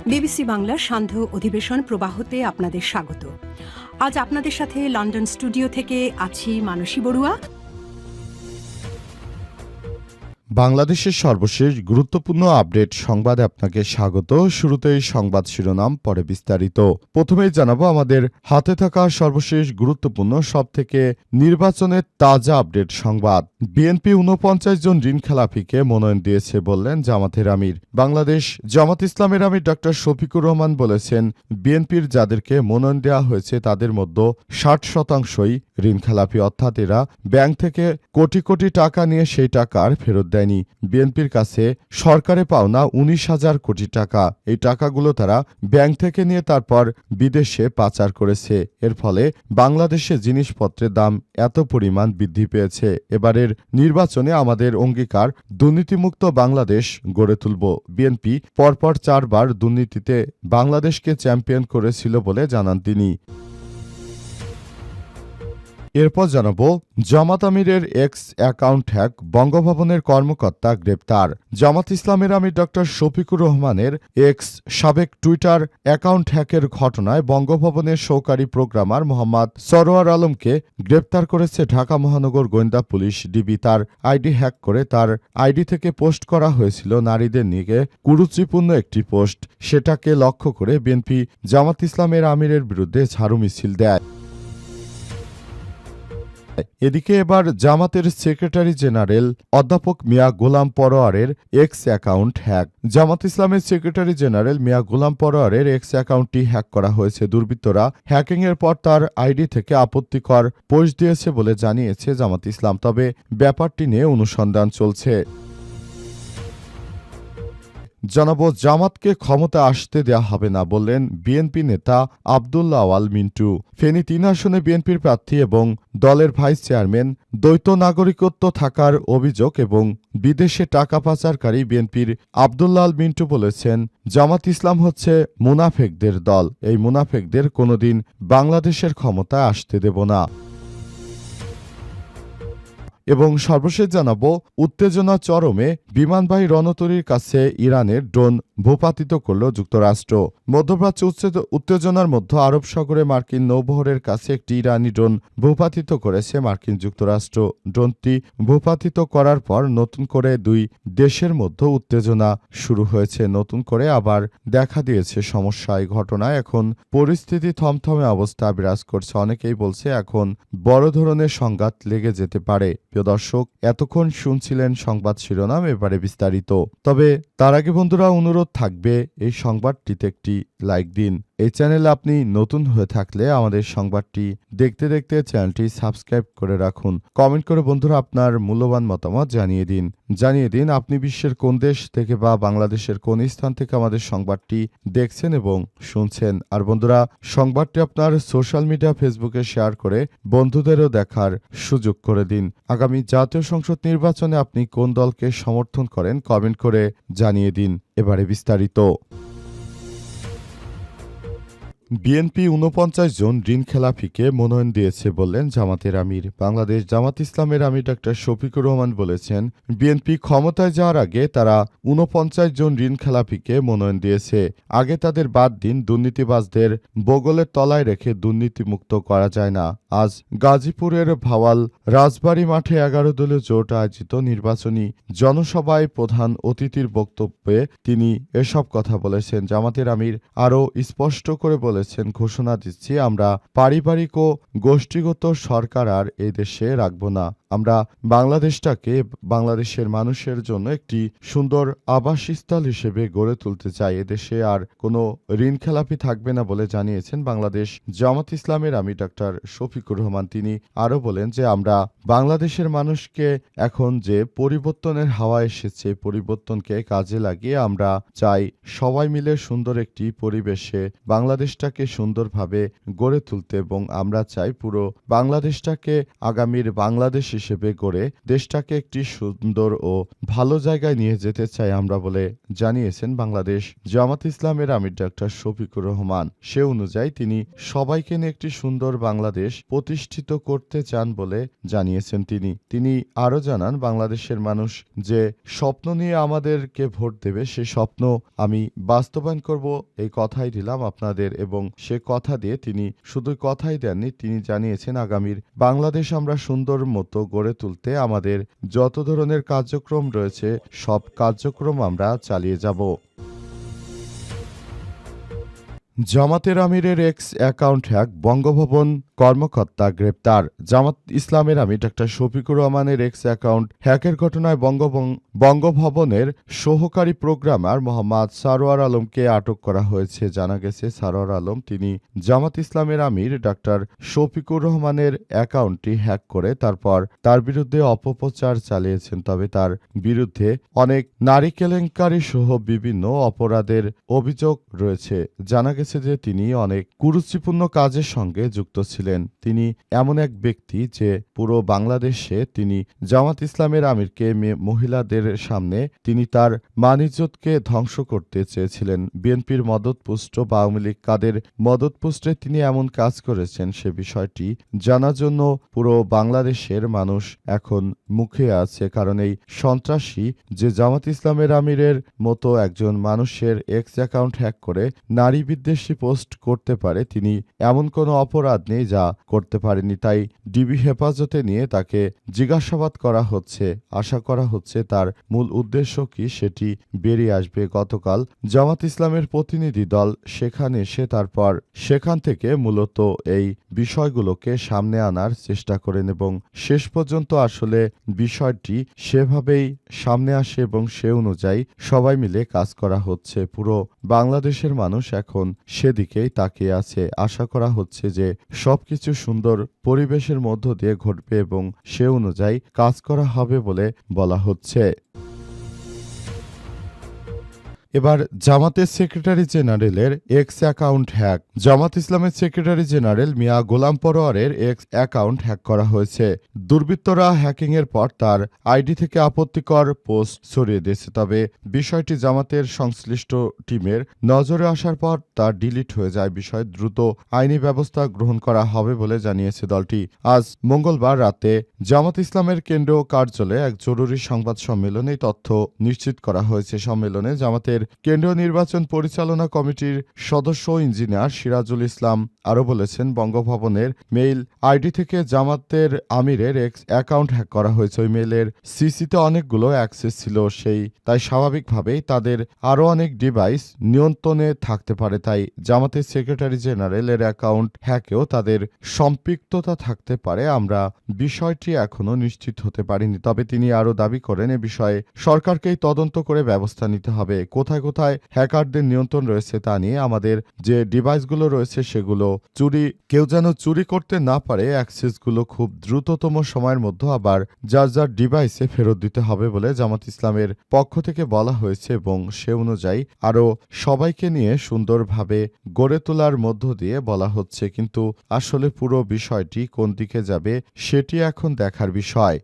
BBC বাংলার সান্ধ্য অধিবেশন প্রবাহতে আপনাদের স্বাগত। আজ আপনাদের সাথে লন্ডন স্টুডিও থেকে আছি মানসী বড়ুয়া। বাংলাদেশের সর্বশেষ গুরুত্বপূর্ণ আপডেট সংবাদে আপনাকে স্বাগত। শুরুতেই সংবাদ শিরোনাম, পরে বিস্তারিত। প্রথমেই জানাবো আমাদের হাতে থাকা সর্বশেষ গুরুত্বপূর্ণ সবথেকে নির্বাচনের তাজা আপডেট সংবাদ। বিএনপি ৪৯ জন ঋণখেলাপিকে মনোনয়ন দিয়েছে বললেন জামাতের আমির। বাংলাদেশ জামাত ইসলামের আমির ডক্টর শফিকুর রহমান বলেছেন, বিএনপির যাদেরকে মনোনয়ন দেওয়া হয়েছে তাদের মধ্যে ৬০% ঋণখেলাপি, অর্থাৎ এরা ব্যাংক থেকে কোটি কোটি টাকা নিয়ে সেই টাকার ফেরত দেয়নি। বিএনপির কাছে সরকারে পাওনা ১৯,০০০ কোটি টাকা, এই টাকাগুলো তারা ব্যাংক থেকে নিয়ে তারপর বিদেশে পাচার করেছে। এর ফলে বাংলাদেশে জিনিসপত্রের দাম এত পরিমাণ বৃদ্ধি পেয়েছে। এবারের নির্বাচনে আমাদের অঙ্গীকার দুর্নীতিমুক্ত বাংলাদেশ গড়ে তুলব। বিএনপি পরপর ৪ বার দুর্নীতিতে বাংলাদেশকে চ্যাম্পিয়ন করেছিল বলে জানান তিনি। এরপর জানাবো জামাত আমিরের এক্স অ্যাকাউন্ট হ্যাক, বঙ্গভবনের কর্মকর্তা গ্রেপ্তার। জামাত ইসলামের আমির ডক্টর শফিকুর রহমানের এক্স সাবেক টুইটার অ্যাকাউন্ট হ্যাকের ঘটনায় বঙ্গভবনের সহকারী প্রোগ্রামার মোহাম্মদ সরোয়ার আলমকে গ্রেপ্তার করেছে ঢাকা মহানগর গোয়েন্দা পুলিশ ডিবি। তার আইডি হ্যাক করে তার আইডি থেকে পোস্ট করা হয়েছিল নারীদের নিয়ে কুরুচিপূর্ণ একটি পোস্ট। সেটাকে লক্ষ্য করে বিএনপি জামাত ইসলামের আমিরের বিরুদ্ধে ঝাড়ু মিছিল দেয়। এদিকে এবার জামাতের সেক্রেটারি জেনারেল অধ্যাপক মিয়া গোলাম পরোয়ারের এক্স অ্যাকাউন্ট হ্যাক। জামাত ইসলামের সেক্রেটারি জেনারেল মিয়া গোলাম পরোয়ারের এক্স অ্যাকাউন্টটি হ্যাক করা হয়েছে। দুর্বৃত্তরা হ্যাকিংয়ের পর তার আইডি থেকে আপত্তিকর পোস্ট দিয়েছে বলে জানিয়েছে জামাত ইসলাম, তবে ব্যাপারটি নিয়ে অনুসন্ধান চলছে। জানাবো জামাতকে ক্ষমতা আসতে দেয়া হবে না বললেন বিএনপি নেতা আব্দুল্লাহ আওয়াল মিন্টু। ফেনী ৩ আসনে বিএনপির প্রার্থী এবং দলের ভাইস চেয়ারম্যান দ্বৈত নাগরিকত্ব থাকার অভিযোগ এবং বিদেশে টাকা পাচারকারী বিএনপির আব্দুল্লাহ আল মিন্টু বলেছেন, জামাত ইসলাম হচ্ছে মুনাফেকদের দল। এই মুনাফেকদের কোনোদিন বাংলাদেশের ক্ষমতায় আসতে দেব না। এবং সর্বশেষ জানাবো উত্তেজনা চরমে, বিমানবাহী রণতরীর কাছে ইরানের ড্রোন ভূপাতিত করল যুক্তরাষ্ট্র। মধ্যপ্রাচ্যে উত্তেজনার মধ্যে আরব সাগরে মার্কিন নৌবহরের কাছে একটি ইরানি ড্রোন ভূপাতিত করেছে মার্কিন যুক্তরাষ্ট্র। ড্রোনটি ভূপাতিত করার পর নতুন করে দুই দেশের মধ্যে উত্তেজনা শুরু হয়েছে। নতুন করে আবার দেখা দিয়েছে সমস্যা। এই ঘটনায় এখন পরিস্থিতি থমথমে অবস্থা বিরাজ করছে। অনেকেই বলছে এখন বড় ধরনের সংঘাত লেগে যেতে পারে। দর্শক, এতক্ষণ শুনছিলেন সংবাদ শিরোনাম, এবারে বিস্তারিত। তবে তার আগে বন্ধুরা অনুরোধ থাকবে এই সংবাদটিতে একটি লাইক দিন। এই চ্যানেলে আপনি নতুন হয়ে থাকলে আমাদের সংবাদটি দেখতে দেখতে চ্যানেলটি সাবস্ক্রাইব করে রাখুন। কমেন্ট করে বন্ধুরা আপনার মূল্যবান মতামত জানিয়ে দিন আপনি বিশ্বের কোন দেশ থেকে বা বাংলাদেশের কোন স্থান থেকে আমাদের সংবাদটি দেখছেন এবং শুনছেন। আর বন্ধুরা, সংবাদটি আপনার সোশ্যাল মিডিয়া ফেসবুকে শেয়ার করে বন্ধুদেরও দেখার সুযোগ করে দিন। আগামী জাতীয় সংসদ নির্বাচনে আপনি কোন দলকে সমর্থন করেন কমেন্ট করে জানিয়ে দিন। এবারে বিস্তারিত। বিএনপি ৪৯ জন ঋণখেলাপিকে মনোনয়ন দিয়েছে বললেন জামাতের আমির। বাংলাদেশ জামাত ইসলামের আমির ডক্টর শফিকুর রহমান বলেছেন, বিএনপি ক্ষমতায় যাওয়ার আগে তারা ৪৯ জন ঋণখেলাপিকে মনোনয়ন দিয়েছে। আগে তাদের বাদ দিন, দুর্নীতিবাজদের বগলের তলায় রেখে দুর্নীতিমুক্ত করা যায় না। আজ গাজীপুরের ভাওয়াল রাজবাড়ী মাঠে ১১ দলীয় জোট আয়োজিত নির্বাচনী জনসভায় প্রধান অতিথির বক্তব্যে তিনি এসব কথা বলেছেন। জামাতের আমির আরও স্পষ্ট করে বলেছেন, ঘোষণা দিচ্ছি, আমরা পারিবারিক ও গোষ্ঠীগত সরকার আর এই দেশে রাখব না। আমরা বাংলাদেশটাকে বাংলাদেশের মানুষের জন্য একটি সুন্দর আবাসস্থল হিসেবে গড়ে তুলতে চাই। এদেশে আর কোনো ঋণখেলাপি থাকবে না বলে জানিয়েছেন বাংলাদেশ জামাত ইসলামের আমির ডক্টর শফিকুর রহমান। তিনি আরও বলেন যে আমরা বাংলাদেশের মানুষকে এখন যে পরিবর্তনের হাওয়া এসেছে, পরিবর্তনকে কাজে লাগিয়ে আমরা চাই সবাই মিলে সুন্দর একটি পরিবেশে বাংলাদেশটাকে সুন্দরভাবে গড়ে তুলতে এবং আমরা চাই পুরো বাংলাদেশটাকে আগামীর বাংলাদেশ হিসেবে গড়ে দেশটাকে একটি সুন্দর ও ভালো জায়গায় নিয়ে যেতে চাই আমরা বলে জানিয়েছেন বাংলাদেশ জামাত ইসলামের আমির ডাক্তার শফিকুর রহমান। সে অনুযায়ী তিনি সবাইকে নিয়ে একটি সুন্দর বাংলাদেশ প্রতিষ্ঠিত করতে চান বলে জানিয়েছেন তিনি আরও জানান, বাংলাদেশের মানুষ যে স্বপ্ন নিয়ে আমাদেরকে ভোট দেবে সে স্বপ্ন আমি বাস্তবায়ন করব, এই কথাই দিলাম আপনাদের। এবং সে কথা দিয়ে তিনি শুধু কথাই দেননি, তিনি জানিয়েছেন আগামীর বাংলাদেশ আমরা সুন্দর মতো গড়ে তুলতে আমাদের যত ধরনের কার্যক্রম রয়েছে সব কার্যক্রম আমরা চালিয়ে যাব। জামাতের আমিরের এক্স অ্যাকাউন্ট হ্যাক, বঙ্গভবন কর্মকর্তা গ্রেপ্তার। জামাত ইসলামের আমির ডাক্তার শফিকুর রহমানের এক্স অ্যাকাউন্ট হ্যাকের ঘটনায় বঙ্গভবনের সহকারী প্রোগ্রামার মোহাম্মদ সারোয়ার আলমকে আটক করা হয়েছে। জানা গেছে সারোয়ার আলম তিনি জামাত ইসলামের আমির ডাক্তার শফিকুর রহমানের অ্যাকাউন্টটি হ্যাক করে তারপর তার বিরুদ্ধে অপপ্রচার চালিয়েছেন। তবে তার বিরুদ্ধে অনেক নারী কেলেঙ্কারি সহ বিভিন্ন অপরাধের অভিযোগ রয়েছে। জানা গেছে যে তিনি অনেক কুরুচিপূর্ণ কাজের সঙ্গে যুক্ত ছিলেন। তিনি এমন এক ব্যক্তি যে পুরো বাংলাদেশে তিনি জামাত ইসলামের আমিরকে মহিলাদের সামনে তিনি তার মান-ইজ্জতকে ধ্বংস করতে চেয়েছিলেন। বিএনপির মদতপুষ্ট বা আওয়ামী লীগ কাদের মদতপুষ্টে তিনি এমন কাজ করেছেন সে বিষয়টি জানার জন্য পুরো বাংলাদেশের মানুষ এখন মুখে আছে। কারণ এই সন্ত্রাসী যে জামাত ইসলামের আমিরের মতো একজন মানুষের এক্স অ্যাকাউন্ট হ্যাক করে নারী বিদ্বেষী পোস্ট করতে পারে, তিনি এমন কোনো অপরাধ নেই যা করতে পারেনি। তাই ডিবি হেফাজতে নিয়ে তাকে জিজ্ঞাসাবাদ করা হচ্ছে। আশা করা হচ্ছে তার মূল উদ্দেশ্য কি সেটি বেরিয়ে আসবে। গতকাল জামাত ইসলামের প্রতিনিধি দল সেখানে এসে তারপর সেখান থেকে মূলত এই বিষয়গুলোকে সামনে আনার চেষ্টা করেন এবং শেষ পর্যন্ত আসলে বিষয়টি সেভাবেই সামনে আসে এবং সে অনুযায়ী সবাই মিলে কাজ করা হচ্ছে। পুরো বাংলাদেশের মানুষ এখন সেদিকেই তাকিয়ে আছে। আশা করা হচ্ছে যে সবকিছু সুন্দর পরিবেশের মধ্য দিয়ে ঘটবে এবং সে অনুযায়ী কাজ করা হবে বলে বলা হচ্ছে। এবার জামাতের সেক্রেটারি জেনারেলের এক্স অ্যাকাউন্ট হ্যাক। জামাত ইসলামের সেক্রেটারি জেনারেল মিয়া গোলাম পরোয়ারের এক্স অ্যাকাউন্ট হ্যাক করা হয়েছে। দুর্বৃত্তরা হ্যাকিংয়ের পর তার আইডি থেকে আপত্তিকর পোস্ট ছড়িয়ে দিয়েছে। তবে বিষয়টি জামাতের সংশ্লিষ্ট টিমের নজরে আসার পর তা ডিলিট হয়ে যায়। বিষয়ে দ্রুত আইনি ব্যবস্থা গ্রহণ করা হবে বলে জানিয়েছে দলটি। আজ মঙ্গলবার রাতে জামাত ইসলামের কেন্দ্রীয় কার্যালয়ে এক জরুরি সংবাদ সম্মেলনে তথ্য নিশ্চিত করা হয়েছে। সম্মেলনে জামাতের কেন্দ্রীয় নির্বাচন পরিচালনা কমিটির সদস্য ইঞ্জিনিয়ার সিরাজুল ইসলাম আরও বলেছেন, বঙ্গভবনের মেইল আইডি থেকে জামাতের আমিরের এক্স অ্যাকাউন্ট হ্যাক করা হয়েছে। ওই মেইলের সিসিতে অনেকগুলো অ্যাক্সেস ছিল, তাই স্বাভাবিকভাবেই তাদের আরও অনেক ডিভাইস নিয়ন্ত্রণে থাকতে পারে। তাই জামাতের সেক্রেটারি জেনারেলের অ্যাকাউন্ট হ্যাকেও তাদের সম্পৃক্ততা থাকতে পারে। আমরা বিষয়টি এখনো নিশ্চিত হতে পারিনি। তবে তিনি আরও দাবি করেন এ বিষয়ে সরকারকেই তদন্ত করে ব্যবস্থা নিতে হবে। কোথায় কোথায় হ্যাকারদের নিয়ন্ত্রণ রয়েছে তা নিয়ে আমাদের যে ডিভাইসগুলো রয়েছে সেগুলো কেউ যেন চুরি করতে না পারে। অ্যাক্সেসগুলো খুব দ্রুততম সময়ের মধ্যে আবার যার যার ডিভাইসে ফেরত দিতে হবে বলে জামাত ইসলামের পক্ষ থেকে বলা হয়েছে এবং সে অনুযায়ী আরও সবাইকে নিয়ে সুন্দরভাবে গড়ে তোলার মধ্য দিয়ে বলা হচ্ছে। কিন্তু আসলে পুরো বিষয়টি কোন দিকে যাবে সেটি এখন দেখার বিষয়।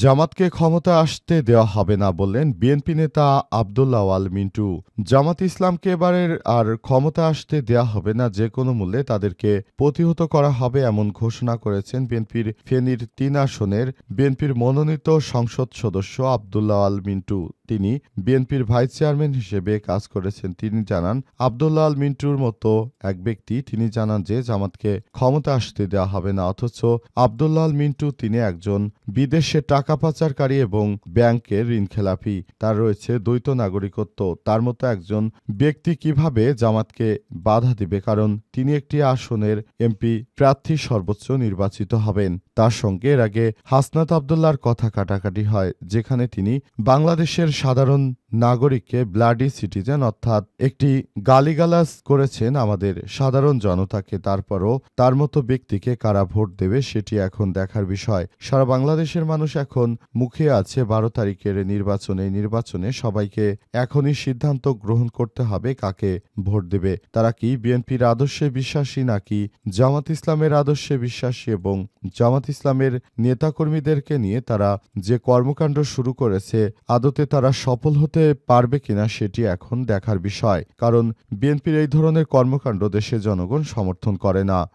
জামাতকে ক্ষমতা আসতে দেওয়া হবে না বললেন বিএনপি নেতা আব্দুল্লাহ আল মিন্টু। জামাত ইসলামকে এবারের আর ক্ষমতা আসতে দেওয়া হবে না, যে কোনো মূল্যে তাদেরকে প্রতিহত করা হবে এমন ঘোষণা করেছেন বিএনপির ফেনীর ৩ আসনের বিএনপির মনোনীত সংসদ সদস্য আব্দুল্লাহ আল মিন্টু। তিনি বিএনপির ভাইস চেয়ারম্যান হিসেবে কাজ করেছেন। তিনি জানান, আব্দুল্লাহ আল মিন্টুর মতো এক ব্যক্তি তিনি জানান যে জামাতকে ক্ষমতা আসতে দেওয়া হবে না। অথচ আব্দুল্লাহ আল মিন্টু তিনি একজন বিদেশে টাকা পাচারকারী এবং ব্যাংকের ঋণখেলাপি। তার রয়েছে দ্বৈত নাগরিকত্ব। তার মতো একজন ব্যক্তি কিভাবে জামাতকে বাধা দিবে? কারণ তিনি একটি আসনের এমপি প্রার্থী সর্বোচ্চ নির্বাচিত হবেন। তার সঙ্গে এর আগে হাসনাত আব্দুল্লাহর কথা কাটাকাটি হয়, যেখানে তিনি বাংলাদেশের সাধারণ নাগরিককে ব্লাডি সিটিজেন অর্থাৎ একটি গালিগালাজ করেছেন আমাদের সাধারণ জনতাকে, তারপরও তার মতো ব্যক্তিকে কারা ভোট দেবে সেটি এখন দেখার বিষয়। সারা বাংলাদেশের মানুষ এখন মুখিয়ে আছে 12 তারিখের নির্বাচনে সবাইকে এখনই সিদ্ধান্ত গ্রহণ করতে হবে কাকে ভোট দেবে। তারা কি বিএনপির আদর্শে বিশ্বাসী নাকি জামাত ইসলামের আদর্শে বিশ্বাসী, এবং জামাত ইসলামের নেতাকর্মীদেরকে নিয়ে তারা যে কর্মকাণ্ড শুরু করেছে আদতে তারা সফল হতে পারবে কিনা সেটি এখন দেখার বিষয়। কারণ বিএনপির এই ধরনের কর্মকাণ্ড দেশের জনগণ সমর্থন করে না।